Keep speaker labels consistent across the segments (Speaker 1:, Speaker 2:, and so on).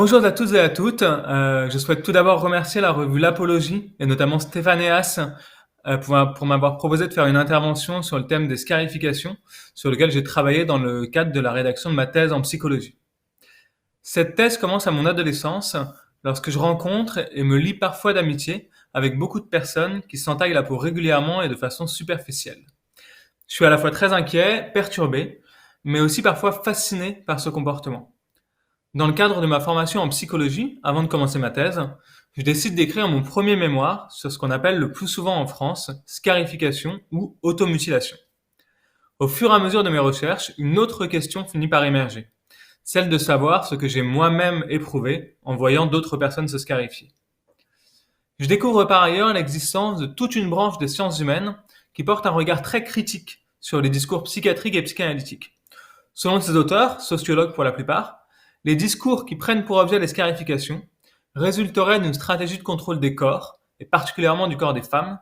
Speaker 1: Bonjour à tous et à toutes. Je souhaite tout d'abord remercier la revue L'Apologie et notamment Stéphanéas pour m'avoir proposé de faire une intervention sur le thème des scarifications, sur lequel j'ai travaillé dans le cadre de la rédaction de ma thèse en psychologie. Cette thèse commence à mon adolescence, lorsque je rencontre et me lie parfois d'amitié avec beaucoup de personnes qui s'entaillent la peau régulièrement et de façon superficielle. Je suis à la fois très inquiet, perturbé, mais aussi parfois fasciné par ce comportement. Dans le cadre de ma formation en psychologie, avant de commencer ma thèse, je décide d'écrire mon premier mémoire sur ce qu'on appelle le plus souvent en France scarification ou automutilation. Au fur et à mesure de mes recherches, une autre question finit par émerger, celle de savoir ce que j'ai moi-même éprouvé en voyant d'autres personnes se scarifier. Je découvre par ailleurs l'existence de toute une branche des sciences humaines qui porte un regard très critique sur les discours psychiatriques et psychanalytiques. Selon ces auteurs, sociologues pour la plupart, les discours qui prennent pour objet les scarifications résulteraient d'une stratégie de contrôle des corps, et particulièrement du corps des femmes,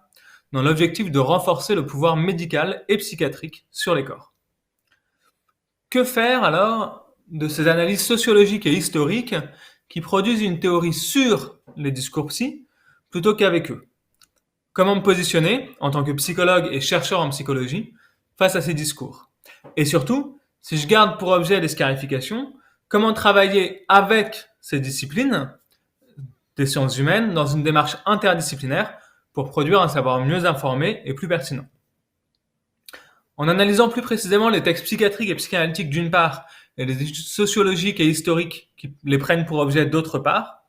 Speaker 1: dans l'objectif de renforcer le pouvoir médical et psychiatrique sur les corps. Que faire alors de ces analyses sociologiques et historiques qui produisent une théorie sur les discours psy plutôt qu'avec eux? Comment me positionner, en tant que psychologue et chercheur en psychologie, face à ces discours? Et surtout, si je garde pour objet les scarifications, comment travailler avec ces disciplines des sciences humaines dans une démarche interdisciplinaire pour produire un savoir mieux informé et plus pertinent? En analysant plus précisément les textes psychiatriques et psychanalytiques d'une part, et les études sociologiques et historiques qui les prennent pour objet d'autre part,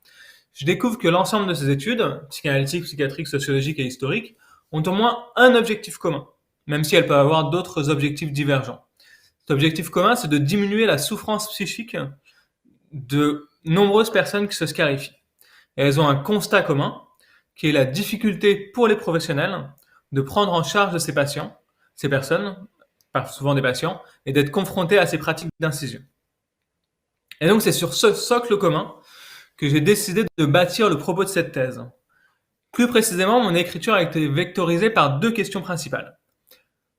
Speaker 1: je découvre que l'ensemble de ces études, psychanalytiques, psychiatriques, sociologiques et historiques, ont au moins un objectif commun, même si elles peuvent avoir d'autres objectifs divergents. Cet objectif commun, c'est de diminuer la souffrance psychique de nombreuses personnes qui se scarifient. Et elles ont un constat commun, qui est la difficulté pour les professionnels de prendre en charge de ces patients, ces personnes, souvent des patients, et d'être confrontés à ces pratiques d'incision. Et donc c'est sur ce socle commun que j'ai décidé de bâtir le propos de cette thèse. Plus précisément, mon écriture a été vectorisée par deux questions principales.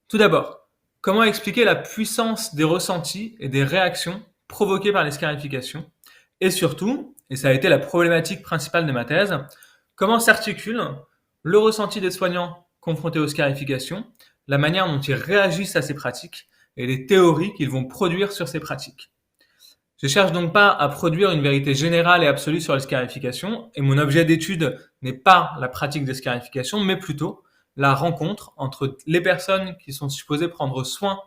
Speaker 1: Tout d'abord, comment expliquer la puissance des ressentis et des réactions provoquées par les scarifications? Et surtout, et ça a été la problématique principale de ma thèse, comment s'articule le ressenti des soignants confrontés aux scarifications, la manière dont ils réagissent à ces pratiques et les théories qu'ils vont produire sur ces pratiques. Je cherche donc pas à produire une vérité générale et absolue sur les scarifications, et mon objet d'étude n'est pas la pratique des scarifications, mais plutôt la rencontre entre les personnes qui sont supposées prendre soin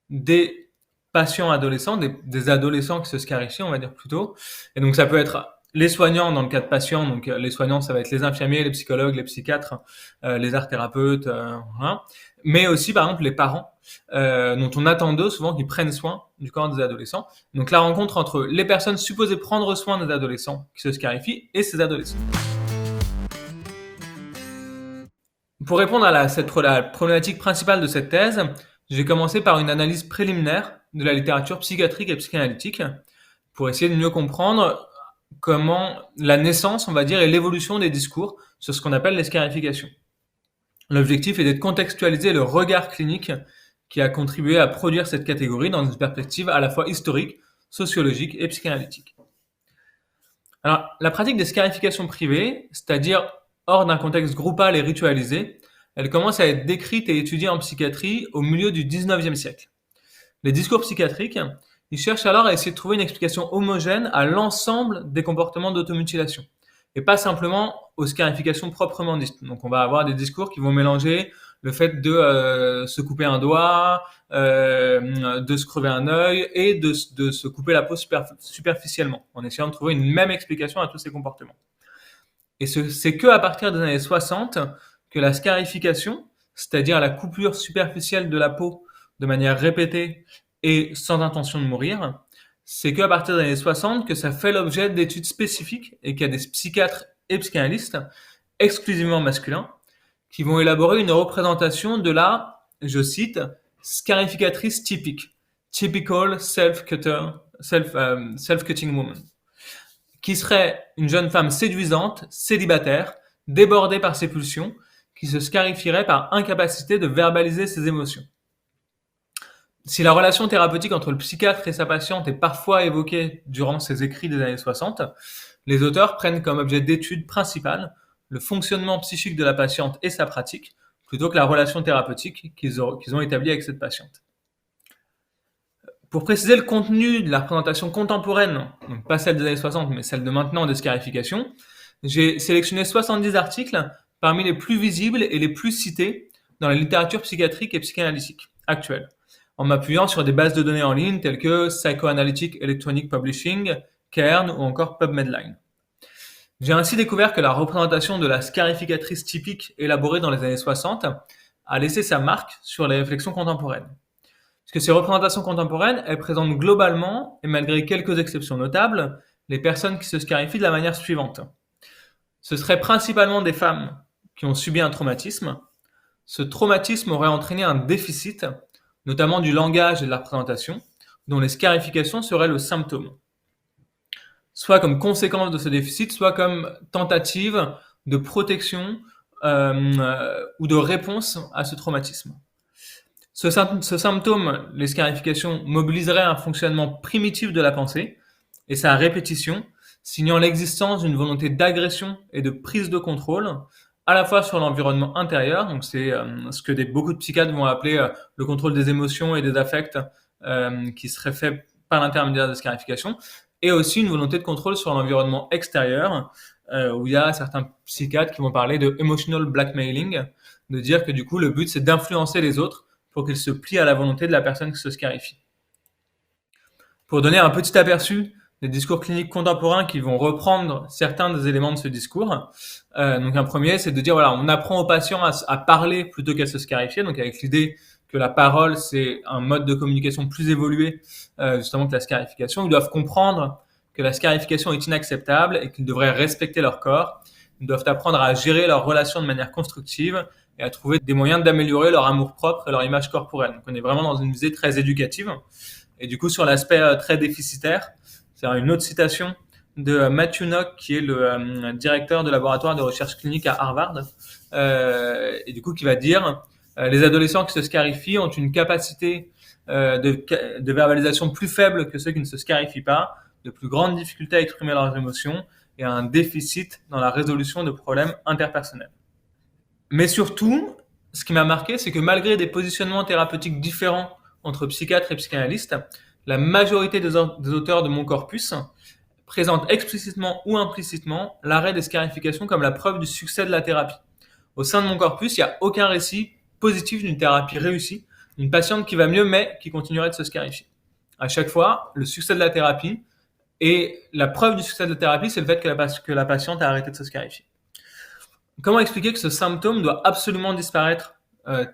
Speaker 1: des patients adolescents, des adolescents qui se scarifient, on va dire plutôt. Et donc ça peut être les soignants dans le cas de patients, donc les soignants ça va être les infirmiers, les psychologues, les psychiatres, les art thérapeutes, voilà. Mais aussi par exemple les parents, dont on attend d'eux souvent qu'ils prennent soin du corps des adolescents. Donc la rencontre entre les personnes supposées prendre soin des adolescents qui se scarifient et ces adolescents. Pour répondre à la problématique principale de cette thèse, je vais commencer par une analyse préliminaire de la littérature psychiatrique et psychanalytique pour essayer de mieux comprendre comment la naissance, on va dire, et l'évolution des discours sur ce qu'on appelle les scarifications. L'objectif est de contextualiser le regard clinique qui a contribué à produire cette catégorie dans une perspective à la fois historique, sociologique et psychanalytique. Alors, la pratique des scarifications privées, c'est-à-dire hors d'un contexte groupal et ritualisé, elle commence à être décrite et étudiée en psychiatrie au milieu du XIXe siècle. Les discours psychiatriques, ils cherchent alors à essayer de trouver une explication homogène à l'ensemble des comportements d'automutilation, et pas simplement aux scarifications proprement dites. Donc on va avoir des discours qui vont mélanger le fait de se couper un doigt, de se crever un œil et de se couper la peau superficiellement, en essayant de trouver une même explication à tous ces comportements. Et c'est que à partir des années 60 que la scarification, c'est-à-dire la coupure superficielle de la peau de manière répétée et sans intention de mourir, c'est qu'à partir des années 60 que ça fait l'objet d'études spécifiques et qu'il y a des psychiatres et psychanalystes exclusivement masculins qui vont élaborer une représentation de la, je cite, scarificatrice typique, typical self-cutting woman, qui serait une jeune femme séduisante, célibataire, débordée par ses pulsions, qui se scarifierait par incapacité de verbaliser ses émotions. Si la relation thérapeutique entre le psychiatre et sa patiente est parfois évoquée durant ces écrits des années 60, les auteurs prennent comme objet d'étude principal le fonctionnement psychique de la patiente et sa pratique, plutôt que la relation thérapeutique qu'ils ont établie avec cette patiente. Pour préciser le contenu de la représentation contemporaine, donc pas celle des années 60, mais celle de maintenant des scarifications, j'ai sélectionné 70 articles parmi les plus visibles et les plus cités dans la littérature psychiatrique et psychanalytique actuelle, en m'appuyant sur des bases de données en ligne telles que Psychoanalytic Electronic Publishing, Cairn ou encore PubMedLine. J'ai ainsi découvert que la représentation de la scarificatrice typique élaborée dans les années 60 a laissé sa marque sur les réflexions contemporaines. Parce que ces représentations contemporaines, elles présentent globalement, et malgré quelques exceptions notables, les personnes qui se scarifient de la manière suivante. Ce seraient principalement des femmes qui ont subi un traumatisme. Ce traumatisme aurait entraîné un déficit, notamment du langage et de la représentation, dont les scarifications seraient le symptôme. Soit comme conséquence de ce déficit, soit comme tentative de protection ou de réponse à ce traumatisme. Ce symptôme, les scarifications, mobiliserait un fonctionnement primitif de la pensée et sa répétition, signant l'existence d'une volonté d'agression et de prise de contrôle, à la fois sur l'environnement intérieur, donc c'est ce que beaucoup de psychiatres vont appeler le contrôle des émotions et des affects qui serait fait par l'intermédiaire des scarifications, et aussi une volonté de contrôle sur l'environnement extérieur, où il y a certains psychiatres qui vont parler de emotional blackmailing, de dire que du coup le but c'est d'influencer les autres pour qu'ils se plient à la volonté de la personne qui se scarifie. Pour donner un petit aperçu des discours cliniques contemporains qui vont reprendre certains des éléments de ce discours, donc un premier, c'est de dire voilà, on apprend aux patients à parler plutôt qu'à se scarifier, donc avec l'idée que la parole c'est un mode de communication plus évolué justement que la scarification. Ils doivent comprendre que la scarification est inacceptable et qu'ils devraient respecter leur corps. Ils doivent apprendre à gérer leurs relations de manière constructive et à trouver des moyens d'améliorer leur amour-propre et leur image corporelle. Donc on est vraiment dans une visée très éducative. Et du coup, sur l'aspect très déficitaire, c'est une autre citation de Matthew Nock, qui est le directeur de laboratoire de recherche clinique à Harvard, et du coup qui va dire les adolescents qui se scarifient ont une capacité de verbalisation plus faible que ceux qui ne se scarifient pas, de plus grandes difficultés à exprimer leurs émotions et un déficit dans la résolution de problèmes interpersonnels. Mais surtout, ce qui m'a marqué, c'est que malgré des positionnements thérapeutiques différents entre psychiatres et psychanalystes, la majorité des auteurs de mon corpus présentent explicitement ou implicitement l'arrêt des scarifications comme la preuve du succès de la thérapie. Au sein de mon corpus, il n'y a aucun récit positif d'une thérapie réussie, d'une patiente qui va mieux mais qui continuerait de se scarifier. À chaque fois, le succès de la thérapie et la preuve du succès de la thérapie, c'est le fait que la patiente a arrêté de se scarifier. Comment expliquer que ce symptôme doit absolument disparaître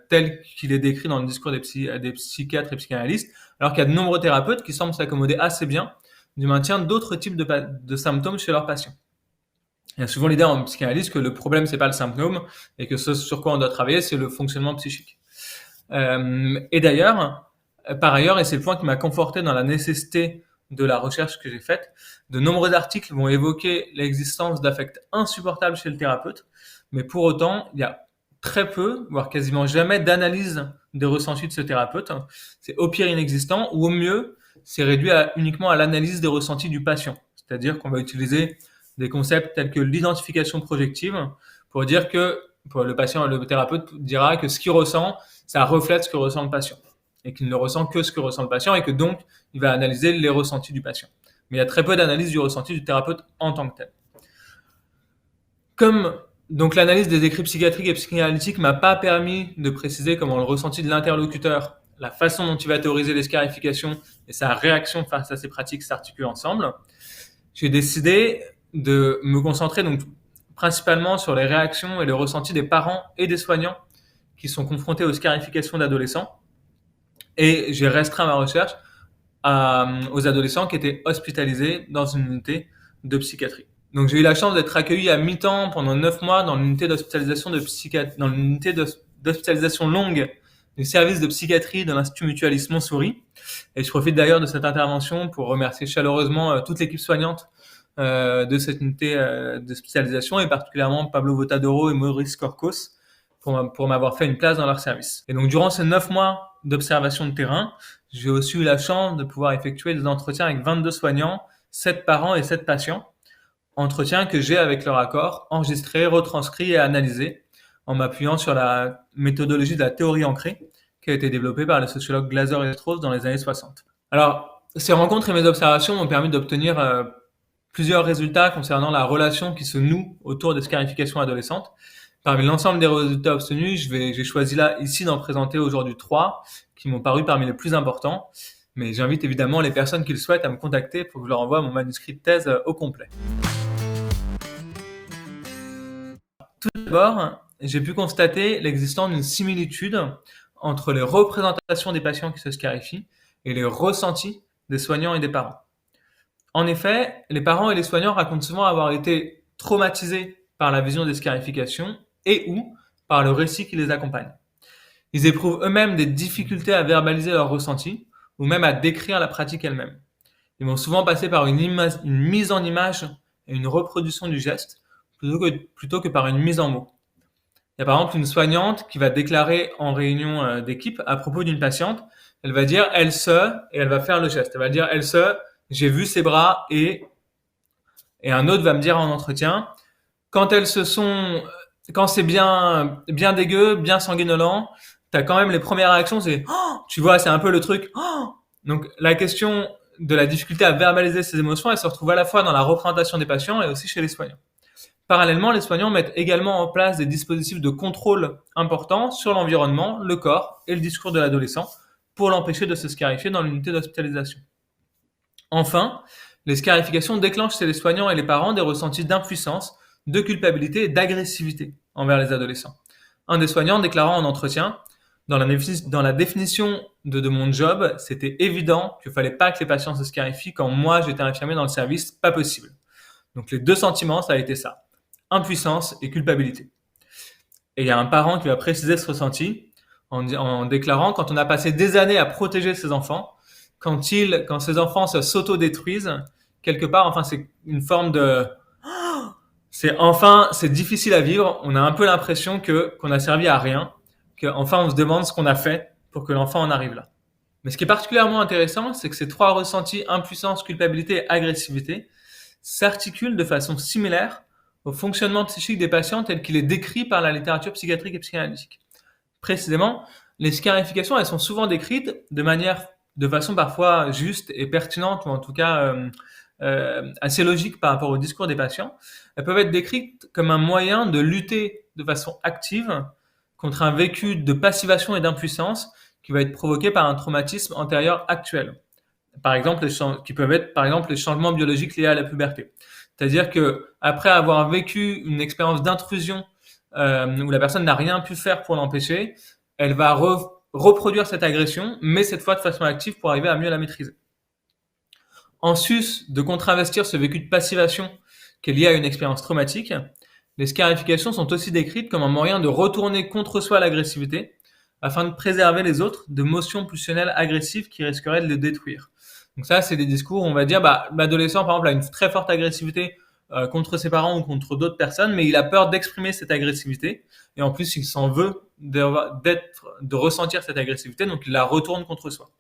Speaker 1: tel qu'il est décrit dans le discours des psychiatres et psychanalystes, alors qu'il y a de nombreux thérapeutes qui semblent s'accommoder assez bien du maintien d'autres types de symptômes chez leurs patients. Il y a souvent l'idée en psychanalyse que le problème c'est pas le symptôme et que ce sur quoi on doit travailler c'est le fonctionnement psychique. Et d'ailleurs, par ailleurs, et c'est le point qui m'a conforté dans la nécessité de la recherche que j'ai faite, de nombreux articles vont évoquer l'existence d'affects insupportables chez le thérapeute, mais pour autant, il y a très peu, voire quasiment jamais, d'analyse des ressentis de ce thérapeute. C'est au pire inexistant, ou au mieux, c'est réduit uniquement à l'analyse des ressentis du patient. C'est-à-dire qu'on va utiliser des concepts tels que l'identification projective pour dire que pour le patient, le thérapeute dira que ce qu'il ressent, ça reflète ce que ressent le patient et qu'il ne ressent que ce que ressent le patient et que donc il va analyser les ressentis du patient. Mais il y a très peu d'analyse du ressenti du thérapeute en tant que tel. Comme donc l'analyse des écrits psychiatriques et psychanalytiques m'a pas permis de préciser comment le ressenti de l'interlocuteur, la façon dont il va théoriser les scarifications et sa réaction face à ces pratiques s'articulent ensemble, j'ai décidé de me concentrer donc principalement sur les réactions et les ressentis des parents et des soignants qui sont confrontés aux scarifications d'adolescents. Et j'ai restreint ma recherche aux adolescents qui étaient hospitalisés dans une unité de psychiatrie. Donc j'ai eu la chance d'être accueilli à mi-temps pendant 9 mois dans l'unité d'hospitalisation dans l'unité d'hospitalisation longue du service de psychiatrie de l'Institut Mutualiste Montsouris. Et je profite d'ailleurs de cette intervention pour remercier chaleureusement toute l'équipe soignante de cette unité d'hospitalisation et particulièrement Pablo Votadoro et Maurice Corcos pour m'avoir fait une place dans leur service. Et donc durant ces 9 mois d'observation de terrain, j'ai aussi eu la chance de pouvoir effectuer des entretiens avec 22 soignants, 7 parents et 7 patients. Entretiens que j'ai, avec leur accord, enregistrés, retranscrits et analysés en m'appuyant sur la méthodologie de la théorie ancrée qui a été développée par le sociologue Glaser et Strauss dans les années 60. Alors, ces rencontres et mes observations m'ont permis d'obtenir plusieurs résultats concernant la relation qui se noue autour des scarifications adolescentes. Parmi l'ensemble des résultats obtenus, j'ai choisi là, ici, d'en présenter aujourd'hui 3 qui m'ont paru parmi les plus importants. Mais j'invite évidemment les personnes qui le souhaitent à me contacter pour que je leur envoie mon manuscrit de thèse au complet. Tout d'abord, j'ai pu constater l'existence d'une similitude entre les représentations des patients qui se scarifient et les ressentis des soignants et des parents. En effet, les parents et les soignants racontent souvent avoir été traumatisés par la vision des scarifications et ou par le récit qui les accompagne. Ils éprouvent eux-mêmes des difficultés à verbaliser leurs ressentis ou même à décrire la pratique elle-même. Ils vont souvent passer par une mise en image et une reproduction du geste plutôt que par une mise en mots. Il y a par exemple une soignante qui va déclarer en réunion d'équipe à propos d'une patiente, elle va dire elle se, et elle va faire le geste. Elle va dire elle se, j'ai vu ses bras, et un autre va me dire en entretien, quand elles se sont, quand c'est bien dégueu, bien sanguinolent, t'as quand même les premières réactions, c'est oh, tu vois, c'est un peu le truc. Oh. Donc la question de la difficulté à verbaliser ses émotions, elle se retrouve à la fois dans la représentation des patients et aussi chez les soignants. Parallèlement, les soignants mettent également en place des dispositifs de contrôle importants sur l'environnement, le corps et le discours de l'adolescent pour l'empêcher de se scarifier dans l'unité d'hospitalisation. Enfin, les scarifications déclenchent chez les soignants et les parents des ressentis d'impuissance, de culpabilité et d'agressivité envers les adolescents. Un des soignants déclarant en entretien, dans la définition de mon job, c'était évident qu'il ne fallait pas que les patients se scarifient quand moi j'étais infirmier dans le service, pas possible. Donc les 2 sentiments, ça a été ça, impuissance et culpabilité. Et il y a un parent qui va préciser ce ressenti en déclarant, quand on a passé des années à protéger ses enfants, quand ces enfants s'autodétruisent, quelque part, enfin, c'est une forme de, c'est difficile à vivre. On a un peu l'impression qu'on a servi à rien, qu'enfin on se demande ce qu'on a fait pour que l'enfant en arrive là. Mais ce qui est particulièrement intéressant, c'est que ces 3 ressentis, impuissance, culpabilité et agressivité, s'articulent de façon similaire au fonctionnement psychique des patients tel qu'il est décrit par la littérature psychiatrique et psychanalytique. Précisément, les scarifications, elles sont souvent décrites de façon parfois juste et pertinente, ou en tout cas assez logique par rapport au discours des patients. Elles peuvent être décrites comme un moyen de lutter de façon active contre un vécu de passivation et d'impuissance qui va être provoqué par un traumatisme antérieur actuel. Par exemple, qui peuvent être par exemple les changements biologiques liés à la puberté. C'est-à-dire que après avoir vécu une expérience d'intrusion où la personne n'a rien pu faire pour l'empêcher, elle va reproduire cette agression, mais cette fois de façon active pour arriver à mieux la maîtriser. En sus de contravestir ce vécu de passivation qui est lié à une expérience traumatique, les scarifications sont aussi décrites comme un moyen de retourner contre soi l'agressivité afin de préserver les autres de motions pulsionnelles agressives qui risqueraient de les détruire. Donc ça, c'est des discours où on va dire, l'adolescent, par exemple, a une très forte agressivité contre ses parents ou contre d'autres personnes, mais il a peur d'exprimer cette agressivité. Et en plus, il s'en veut de ressentir cette agressivité, donc il la retourne contre soi.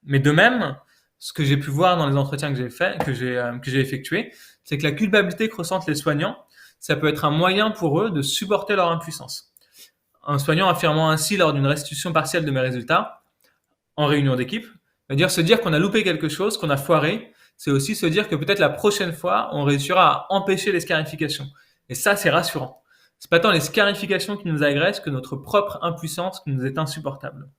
Speaker 1: Mais de même, ce que j'ai pu voir dans les entretiens que j'ai effectués, c'est que la culpabilité que ressentent les soignants, ça peut être un moyen pour eux de supporter leur impuissance. Un soignant affirmant ainsi lors d'une restitution partielle de mes résultats, en réunion d'équipe, c'est-à-dire se dire qu'on a loupé quelque chose, qu'on a foiré, c'est aussi se dire que peut-être la prochaine fois, on réussira à empêcher les scarifications. Et ça, c'est rassurant. C'est pas tant les scarifications qui nous agressent que notre propre impuissance qui nous est insupportable.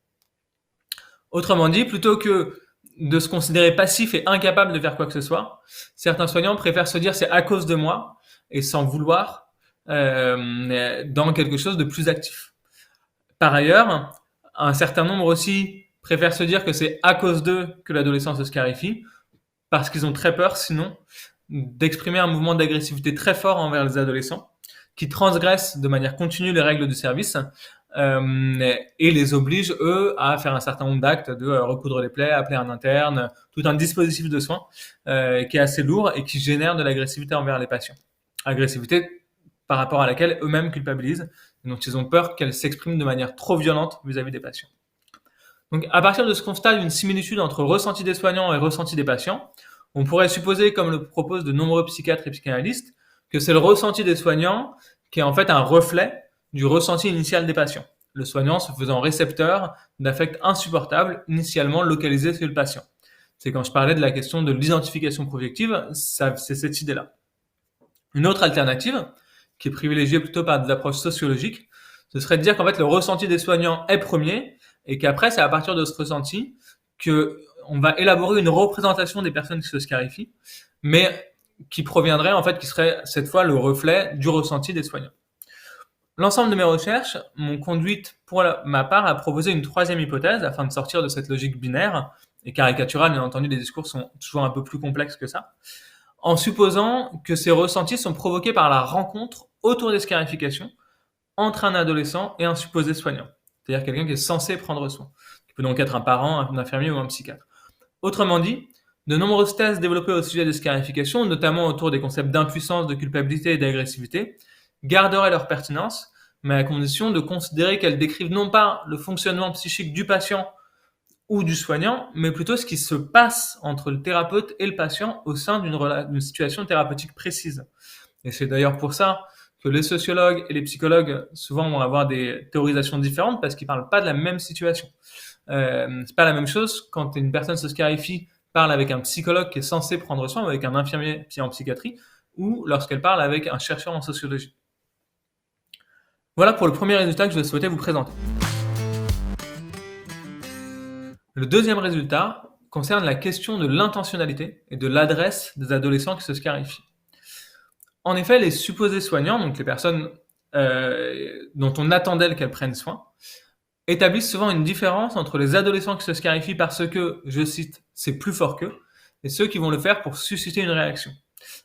Speaker 1: Autrement dit, plutôt que de se considérer passif et incapable de faire quoi que ce soit, certains soignants préfèrent se dire c'est à cause de moi et s'en vouloir dans quelque chose de plus actif. Par ailleurs, un certain nombre aussi préfèrent se dire que c'est à cause d'eux que l'adolescent se scarifie, parce qu'ils ont très peur, sinon, d'exprimer un mouvement d'agressivité très fort envers les adolescents, qui transgressent de manière continue les règles du service et les obligent, eux, à faire un certain nombre d'actes de recoudre les plaies, appeler un interne, tout un dispositif de soins qui est assez lourd et qui génère de l'agressivité envers les patients. Agressivité par rapport à laquelle eux-mêmes culpabilisent, et dont ils ont peur qu'elle s'exprime de manière trop violente vis-à-vis des patients. Donc, à partir de ce constat d'une similitude entre ressenti des soignants et ressenti des patients, on pourrait supposer, comme le proposent de nombreux psychiatres et psychanalystes, que c'est le ressenti des soignants qui est en fait un reflet du ressenti initial des patients, le soignant se faisant récepteur d'affects insupportables initialement localisés chez le patient. C'est quand je parlais de la question de l'identification projective, c'est cette idée-là. Une autre alternative, qui est privilégiée plutôt par des approches sociologiques, ce serait de dire qu'en fait le ressenti des soignants est premier et qu'après c'est à partir de ce ressenti qu'on va élaborer une représentation des personnes qui se scarifient, mais qui proviendrait en fait, qui serait cette fois le reflet du ressenti des soignants. L'ensemble de mes recherches m'ont conduite pour ma part à proposer une troisième hypothèse afin de sortir de cette logique binaire et caricaturale. Bien entendu, les discours sont toujours un peu plus complexes que ça, en supposant que ces ressentis sont provoqués par la rencontre autour des scarifications entre un adolescent et un supposé soignant, c'est-à-dire quelqu'un qui est censé prendre soin, qui peut donc être un parent, un infirmier ou un psychiatre. Autrement dit, de nombreuses thèses développées au sujet des scarifications, notamment autour des concepts d'impuissance, de culpabilité et d'agressivité, garderaient leur pertinence, mais à condition de considérer qu'elles décrivent non pas le fonctionnement psychique du patient ou du soignant, mais plutôt ce qui se passe entre le thérapeute et le patient au sein d'une situation thérapeutique précise. Et c'est d'ailleurs pour ça que les sociologues et les psychologues souvent vont avoir des théorisations différentes parce qu'ils parlent pas de la même situation. C'est pas la même chose quand une personne se scarifie, parle avec un psychologue qui est censé prendre soin, ou avec un infirmier en psychiatrie, ou lorsqu'elle parle avec un chercheur en sociologie. Voilà pour le premier résultat que je souhaitais vous présenter. Le deuxième résultat concerne la question de l'intentionnalité et de l'adresse des adolescents qui se scarifient. En effet, les supposés soignants, donc les personnes dont on attendait qu'elles prennent soin, établissent souvent une différence entre les adolescents qui se scarifient parce que, je cite, c'est plus fort qu'eux, et ceux qui vont le faire pour susciter une réaction.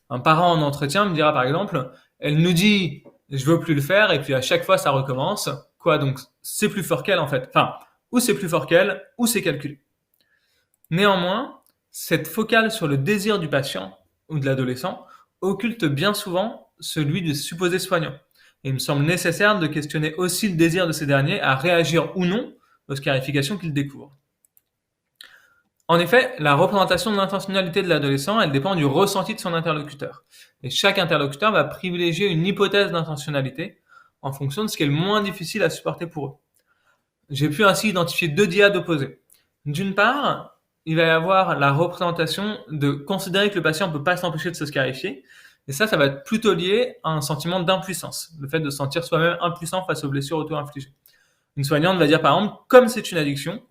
Speaker 1: Un parent en entretien me dira par exemple, elle nous dit je veux plus le faire et puis à chaque fois ça recommence. Quoi donc c'est plus fort qu'elle en fait. Enfin, ou c'est plus fort qu'elle, ou c'est calculé. Néanmoins, cette focale sur le désir du patient ou de l'adolescent occulte bien souvent celui du supposé soignant. Et il me semble nécessaire de questionner aussi le désir de ces derniers à réagir ou non aux scarifications qu'ils découvrent. En effet, la représentation de l'intentionnalité de l'adolescent, elle dépend du ressenti de son interlocuteur. Et chaque interlocuteur va privilégier une hypothèse d'intentionnalité en fonction de ce qui est le moins difficile à supporter pour eux. J'ai pu ainsi identifier deux dyades opposées. D'une part, il va y avoir la représentation de considérer que le patient ne peut pas s'empêcher de se scarifier. Et ça va être plutôt lié à un sentiment d'impuissance, le fait de se sentir soi-même impuissant face aux blessures auto-infligées. Une soignante va dire par exemple, comme c'est une addiction,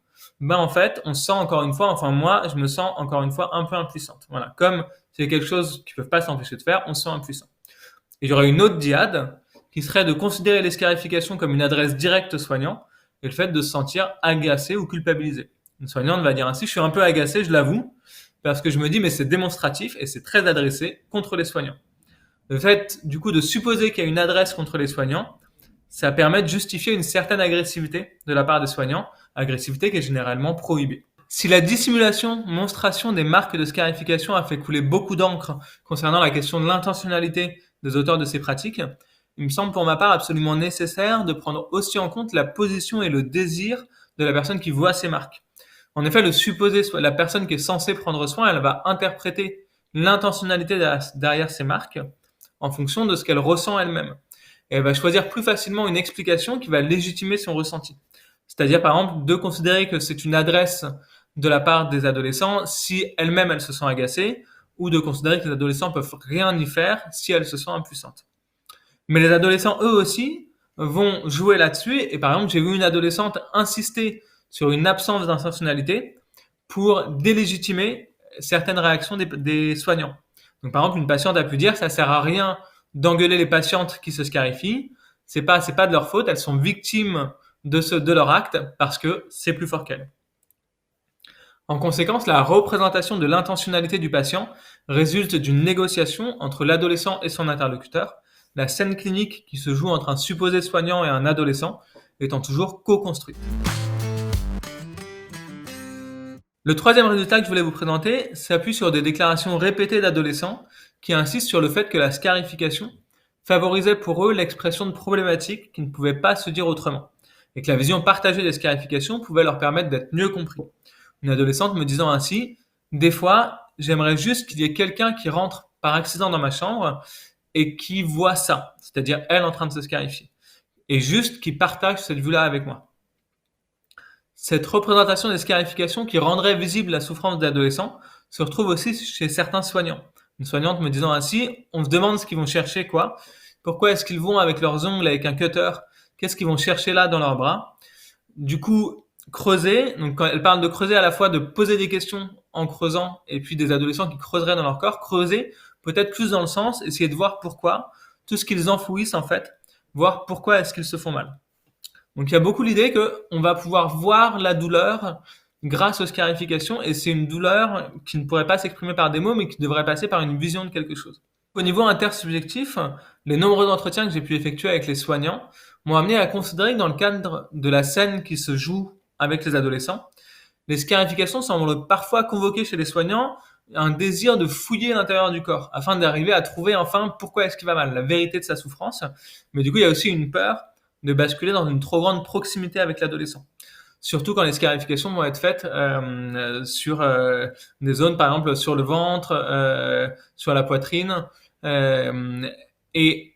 Speaker 1: en fait, on se sent encore une fois, enfin moi, je me sens encore une fois un peu impuissante. Voilà, comme c'est quelque chose qu'ils ne peuvent pas s'empêcher de faire, on se sent impuissant. Et il y aurait une autre dyade qui serait de considérer les scarifications comme une adresse directe au soignant et le fait de se sentir agacé ou culpabilisé. Une soignante va dire ainsi, je suis un peu agacé, je l'avoue, parce que je me dis, mais c'est démonstratif et c'est très adressé contre les soignants. Le fait, du coup, de supposer qu'il y a une adresse contre les soignants, ça permet de justifier une certaine agressivité de la part des soignants, agressivité qui est généralement prohibée. Si la dissimulation, monstration des marques de scarification a fait couler beaucoup d'encre concernant la question de l'intentionnalité des auteurs de ces pratiques, il me semble pour ma part absolument nécessaire de prendre aussi en compte la position et le désir de la personne qui voit ces marques. En effet, le supposé, la personne qui est censée prendre soin, elle va interpréter l'intentionnalité derrière ces marques en fonction de ce qu'elle ressent elle-même. Et elle va choisir plus facilement une explication qui va légitimer son ressenti. C'est-à-dire, par exemple, de considérer que c'est une adresse de la part des adolescents si elles-mêmes elles se sentent agacées, ou de considérer que les adolescents peuvent rien y faire si elles se sentent impuissantes. Mais les adolescents, eux aussi, vont jouer là-dessus. Et par exemple, j'ai vu une adolescente insister sur une absence d'intentionnalité pour délégitimer certaines réactions des soignants. Donc, par exemple, une patiente a pu dire, ça sert à rien d'engueuler les patientes qui se scarifient. C'est pas de leur faute. Elles sont victimes de leur acte parce que c'est plus fort qu'elles. En conséquence, la représentation de l'intentionnalité du patient résulte d'une négociation entre l'adolescent et son interlocuteur, la scène clinique qui se joue entre un supposé soignant et un adolescent étant toujours co-construite. Le troisième résultat que je voulais vous présenter s'appuie sur des déclarations répétées d'adolescents qui insistent sur le fait que la scarification favorisait pour eux l'expression de problématiques qui ne pouvaient pas se dire autrement. et que la vision partagée des scarifications pouvait leur permettre d'être mieux compris. Une adolescente me disant ainsi, des fois, j'aimerais juste qu'il y ait quelqu'un qui rentre par accident dans ma chambre et qui voit ça, c'est-à-dire elle en train de se scarifier, et juste qui partage cette vue-là avec moi. Cette représentation des scarifications qui rendrait visible la souffrance des adolescents se retrouve aussi chez certains soignants. Une soignante me disant ainsi, on se demande ce qu'ils vont chercher, quoi. Pourquoi est-ce qu'ils vont avec leurs ongles, avec un cutter? Qu'est-ce qu'ils vont chercher là dans leurs bras? Du coup, creuser, donc quand elle parle de creuser à la fois de poser des questions en creusant et puis des adolescents qui creuseraient dans leur corps, creuser peut-être plus dans le sens, essayer de voir pourquoi, tout ce qu'ils enfouissent en fait, voir pourquoi est-ce qu'ils se font mal. Donc il y a beaucoup l'idée qu'on va pouvoir voir la douleur grâce aux scarifications et c'est une douleur qui ne pourrait pas s'exprimer par des mots mais qui devrait passer par une vision de quelque chose. Au niveau intersubjectif, les nombreux entretiens que j'ai pu effectuer avec les soignants m'ont amené à considérer que dans le cadre de la scène qui se joue avec les adolescents, les scarifications semblent parfois convoquer chez les soignants un désir de fouiller l'intérieur du corps afin d'arriver à trouver enfin pourquoi est-ce qu'il va mal, la vérité de sa souffrance. Mais du coup, il y a aussi une peur de basculer dans une trop grande proximité avec l'adolescent. Surtout quand les scarifications vont être faites sur des zones, par exemple sur le ventre, sur la poitrine. Et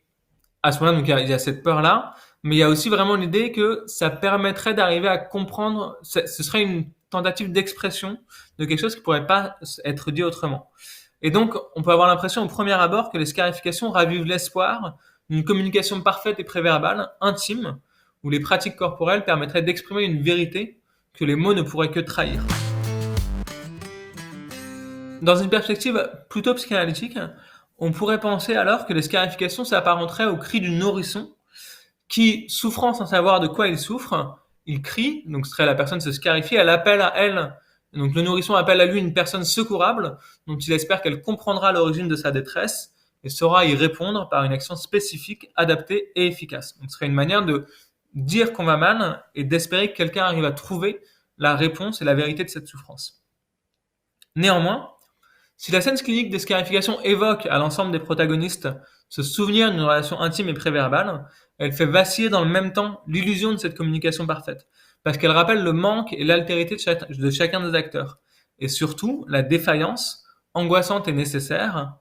Speaker 1: à ce moment-là, donc il y a cette peur-là, mais il y a aussi vraiment l'idée que ça permettrait d'arriver à comprendre, ce serait une tentative d'expression de quelque chose qui pourrait pas être dit autrement. Et donc, on peut avoir l'impression au premier abord que les scarifications ravivent l'espoir d'une communication parfaite et préverbale, intime, où les pratiques corporelles permettraient d'exprimer une vérité que les mots ne pourraient que trahir. Dans une perspective plutôt psychanalytique, on pourrait penser alors que les scarifications s'apparenteraient au cri du nourrisson qui, souffrant sans savoir de quoi il souffre, il crie, donc ce serait la personne se scarifie, elle appelle à elle, donc le nourrisson appelle à lui une personne secourable, dont il espère qu'elle comprendra l'origine de sa détresse et saura y répondre par une action spécifique, adaptée et efficace. Donc ce serait une manière de dire qu'on va mal et d'espérer que quelqu'un arrive à trouver la réponse et la vérité de cette souffrance. Néanmoins, si la scène clinique des scarifications évoque à l'ensemble des protagonistes ce souvenir d'une relation intime et préverbale, elle fait vaciller dans le même temps l'illusion de cette communication parfaite, parce qu'elle rappelle le manque et l'altérité de chacun des acteurs, et surtout la défaillance, angoissante et nécessaire,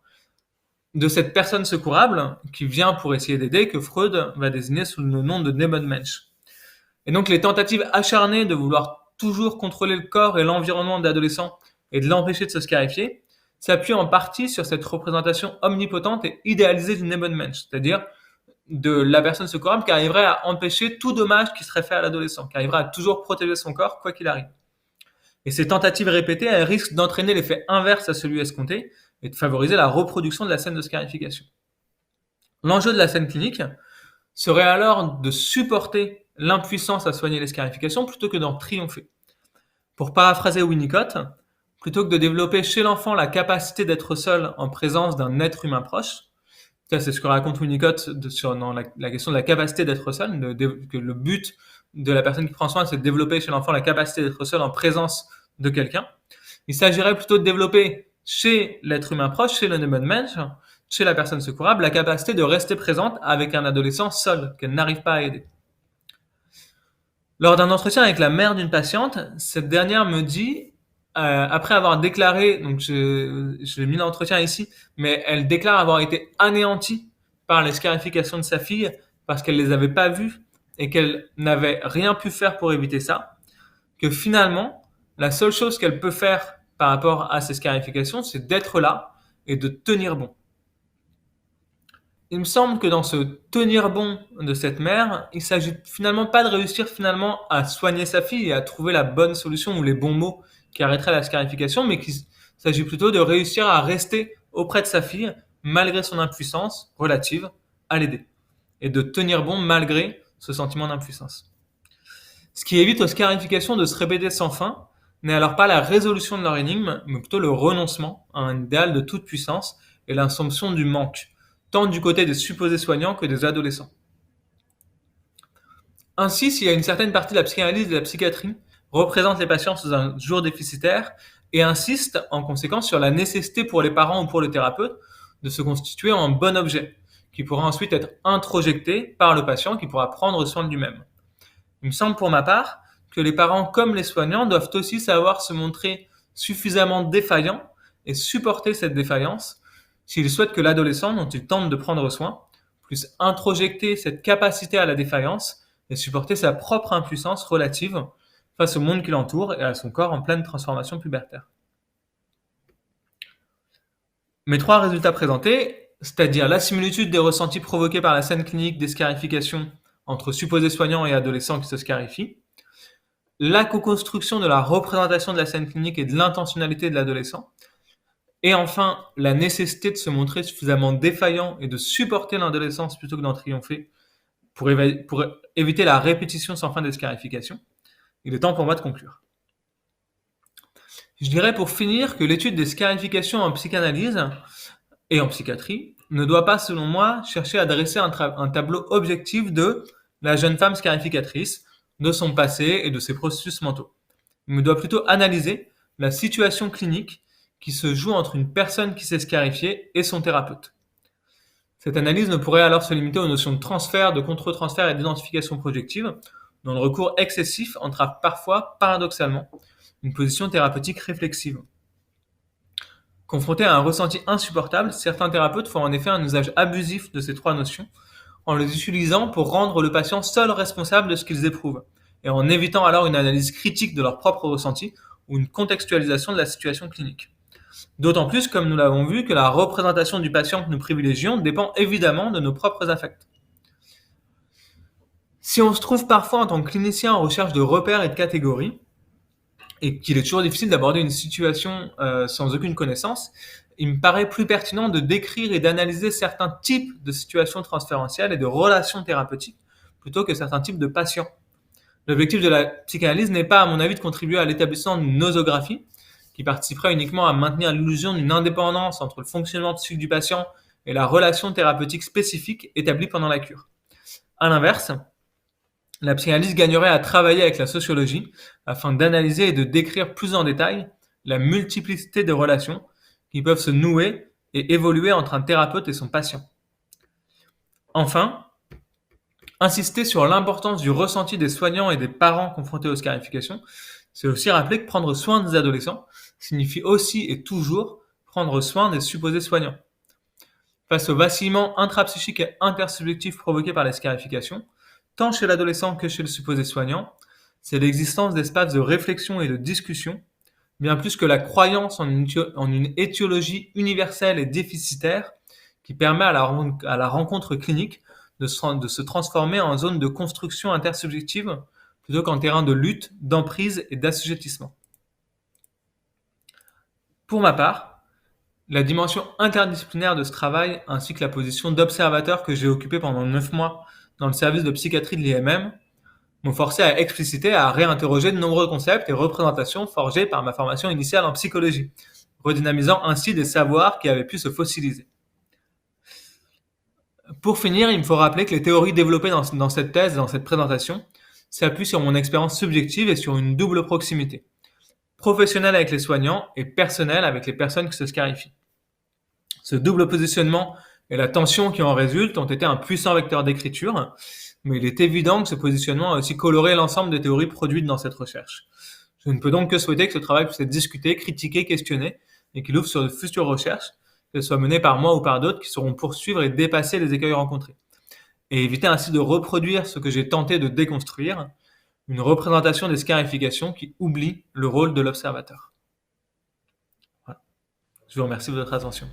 Speaker 1: de cette personne secourable qui vient pour essayer d'aider, que Freud va désigner sous le nom de Nebenmensch. Et donc les tentatives acharnées de vouloir toujours contrôler le corps et l'environnement de l'adolescent et de l'empêcher de se scarifier, s'appuie en partie sur cette représentation omnipotente et idéalisée du Nebenmensch, c'est-à-dire de la personne secourable qui arriverait à empêcher tout dommage qui serait fait à l'adolescent, qui arriverait à toujours protéger son corps quoi qu'il arrive. Et ces tentatives répétées, elles risquent d'entraîner l'effet inverse à celui escompté et de favoriser la reproduction de la scène de scarification. L'enjeu de la scène clinique serait alors de supporter l'impuissance à soigner les scarifications plutôt que d'en triompher. Pour paraphraser Winnicott, plutôt que de développer chez l'enfant la capacité d'être seul en présence d'un être humain proche, ça c'est ce que raconte Winnicott dans la question de la capacité d'être seul, que le but de la personne qui prend soin, c'est de développer chez l'enfant la capacité d'être seul en présence de quelqu'un. Il s'agirait plutôt de développer chez l'être humain proche, chez le Nebenmensch, chez la personne secourable, la capacité de rester présente avec un adolescent seul, qu'elle n'arrive pas à aider. Lors d'un entretien avec la mère d'une patiente, cette dernière me dit, après avoir déclaré, donc j'ai mis l'entretien ici, mais elle déclare avoir été anéantie par les scarifications de sa fille parce qu'elle les avait pas vues et qu'elle n'avait rien pu faire pour éviter ça, que finalement, la seule chose qu'elle peut faire par rapport à ces scarifications, c'est d'être là et de tenir bon. Il me semble que dans ce tenir bon de cette mère, il s'agit finalement pas de réussir finalement à soigner sa fille et à trouver la bonne solution ou les bons mots qui arrêteraient la scarification, mais qu'il s'agit plutôt de réussir à rester auprès de sa fille malgré son impuissance relative à l'aider et de tenir bon malgré ce sentiment d'impuissance. Ce qui évite aux scarifications de se répéter sans fin n'est alors pas la résolution de leur énigme, mais plutôt le renoncement à un idéal de toute puissance et l'assomption du manque, tant du côté des supposés soignants que des adolescents. Ainsi, s'il y a une certaine partie de la psychanalyse et de la psychiatrie représente les patients sous un jour déficitaire et insiste en conséquence sur la nécessité pour les parents ou pour le thérapeute de se constituer en bon objet, qui pourra ensuite être introjecté par le patient qui pourra prendre soin de lui-même. Il me semble pour ma part que les parents comme les soignants doivent aussi savoir se montrer suffisamment défaillants et supporter cette défaillance s'ils souhaitent que l'adolescent dont ils tentent de prendre soin puisse introjecter cette capacité à la défaillance et supporter sa propre impuissance relative face au monde qui l'entoure et à son corps en pleine transformation pubertaire. Mes 3 résultats présentés, c'est-à-dire la similitude des ressentis provoqués par la scène clinique des scarifications entre supposés soignants et adolescents qui se scarifient, la co-construction de la représentation de la scène clinique et de l'intentionnalité de l'adolescent, et enfin la nécessité de se montrer suffisamment défaillant et de supporter l'adolescence plutôt que d'en triompher pour éviter la répétition sans fin des scarifications. Il est temps pour moi de conclure. Je dirais pour finir que l'étude des scarifications en psychanalyse et en psychiatrie ne doit pas, selon moi, chercher à dresser un tableau objectif de la jeune femme scarificatrice, de son passé et de ses processus mentaux. Mais doit plutôt analyser la situation clinique qui se joue entre une personne qui s'est scarifiée et son thérapeute. Cette analyse ne pourrait alors se limiter aux notions de transfert, de contre-transfert et d'identification projective, dont le recours excessif entrave parfois, paradoxalement, une position thérapeutique réflexive. Confrontés à un ressenti insupportable, certains thérapeutes font en effet un usage abusif de ces 3 notions en les utilisant pour rendre le patient seul responsable de ce qu'ils éprouvent et en évitant alors une analyse critique de leur propre ressenti ou une contextualisation de la situation clinique. D'autant plus, comme nous l'avons vu, que la représentation du patient que nous privilégions dépend évidemment de nos propres affects. Si on se trouve parfois en tant que clinicien en recherche de repères et de catégories, et qu'il est toujours difficile d'aborder une situation sans aucune connaissance, il me paraît plus pertinent de décrire et d'analyser certains types de situations transférentielles et de relations thérapeutiques plutôt que certains types de patients. L'objectif de la psychanalyse n'est pas, à mon avis, de contribuer à l'établissement d'une nosographie qui participerait uniquement à maintenir l'illusion d'une indépendance entre le fonctionnement psychique du patient et la relation thérapeutique spécifique établie pendant la cure. À l'inverse, la psychanalyse gagnerait à travailler avec la sociologie afin d'analyser et de décrire plus en détail la multiplicité de relations qui peuvent se nouer et évoluer entre un thérapeute et son patient. Enfin, insister sur l'importance du ressenti des soignants et des parents confrontés aux scarifications, c'est aussi rappeler que prendre soin des adolescents signifie aussi et toujours prendre soin des supposés soignants. Face aux vacillements intrapsychiques et intersubjectifs provoqués par les scarifications, tant chez l'adolescent que chez le supposé soignant, c'est l'existence d'espaces de réflexion et de discussion, bien plus que la croyance en une étiologie universelle et déficitaire qui permet à la rencontre clinique de se transformer en zone de construction intersubjective plutôt qu'en terrain de lutte, d'emprise et d'assujettissement. Pour ma part, la dimension interdisciplinaire de ce travail ainsi que la position d'observateur que j'ai occupée pendant 9 mois dans le service de psychiatrie de l'IMM m'ont forcé à expliciter, à réinterroger de nombreux concepts et représentations forgés par ma formation initiale en psychologie, redynamisant ainsi des savoirs qui avaient pu se fossiliser. Pour finir, il me faut rappeler que les théories développées dans cette thèse et dans cette présentation s'appuient sur mon expérience subjective et sur une double proximité, professionnelle avec les soignants et personnelle avec les personnes qui se scarifient. Ce double positionnement et la tension qui en résulte ont été un puissant vecteur d'écriture, mais il est évident que ce positionnement a aussi coloré l'ensemble des théories produites dans cette recherche. Je ne peux donc que souhaiter que ce travail puisse être discuté, critiqué, questionné, et qu'il ouvre sur de futures recherches, qu'elles soient menées par moi ou par d'autres qui sauront poursuivre et dépasser les écueils rencontrés, et éviter ainsi de reproduire ce que j'ai tenté de déconstruire, une représentation des scarifications qui oublie le rôle de l'observateur. Voilà. Je vous remercie de votre attention.